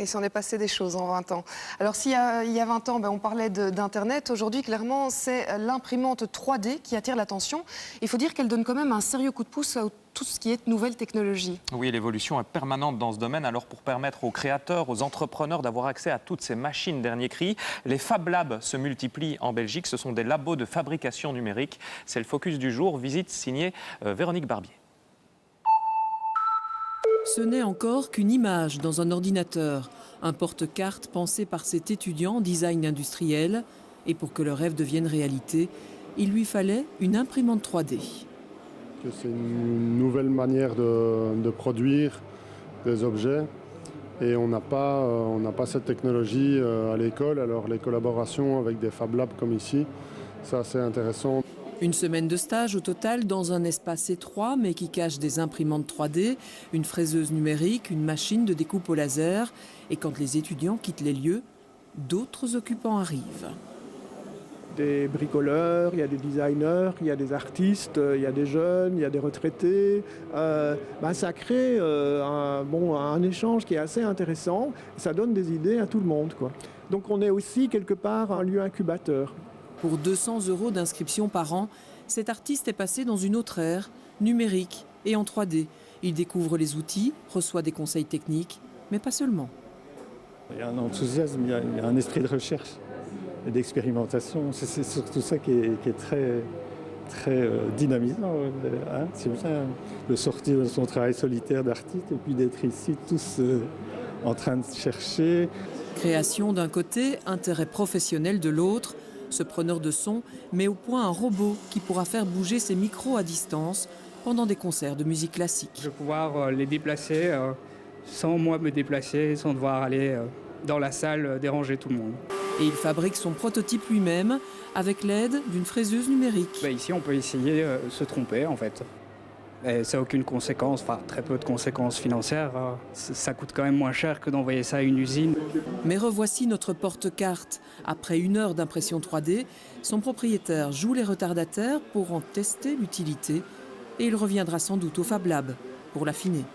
Et si on est passé des choses en 20 ans. Alors il y a 20 ans, on parlait d'Internet. Aujourd'hui, clairement, c'est l'imprimante 3D qui attire l'attention. Il faut dire qu'elle donne quand même un sérieux coup de pouce à tout ce qui est nouvelle technologie. Oui, l'évolution est permanente dans ce domaine. Alors pour permettre aux créateurs, aux entrepreneurs d'avoir accès à toutes ces machines dernier cri, les Fab Labs se multiplient en Belgique. Ce sont des labos de fabrication numérique. C'est le focus du jour. Visite signée Véronique Barbier. Ce n'est encore qu'une image dans un ordinateur, un porte-carte pensé par cet étudiant en design industriel. Et pour que le rêve devienne réalité, il lui fallait une imprimante 3D. C'est une nouvelle manière de produire des objets et on n'a pas cette technologie à l'école. Alors les collaborations avec des Fab Labs comme ici, c'est assez intéressant. Une semaine de stage au total dans un espace étroit mais qui cache des imprimantes 3D, une fraiseuse numérique, une machine de découpe au laser. Et quand les étudiants quittent les lieux, d'autres occupants arrivent. Des bricoleurs, il y a des designers, il y a des artistes, il y a des jeunes, il y a des retraités. Ça crée un échange qui est assez intéressant. Ça donne des idées à tout le monde, quoi. Donc on est aussi quelque part un lieu incubateur. Pour 200 € d'inscription par an, cet artiste est passé dans une autre ère, numérique et en 3D. Il découvre les outils, reçoit des conseils techniques, mais pas seulement. Il y a un enthousiasme, il y a un esprit de recherche et d'expérimentation. C'est surtout ça qui est très dynamisant. C'est bien de sortir de son travail solitaire d'artiste et puis d'être ici tous en train de chercher. Création d'un côté, intérêt professionnel de l'autre. Ce preneur de son met au point un robot qui pourra faire bouger ses micros à distance pendant des concerts de musique classique. Je vais pouvoir les déplacer sans moi me déplacer, sans devoir aller dans la salle déranger tout le monde. Et il fabrique son prototype lui-même avec l'aide d'une fraiseuse numérique. Ici, on peut essayer de se tromper en fait. Et ça n'a aucune conséquence, enfin très peu de conséquences financières. Ça coûte quand même moins cher que d'envoyer ça à une usine. Mais revoici notre porte-carte. Après 1 heure d'impression 3D, son propriétaire joue les retardataires pour en tester l'utilité. Et il reviendra sans doute au Fab Lab pour l'affiner.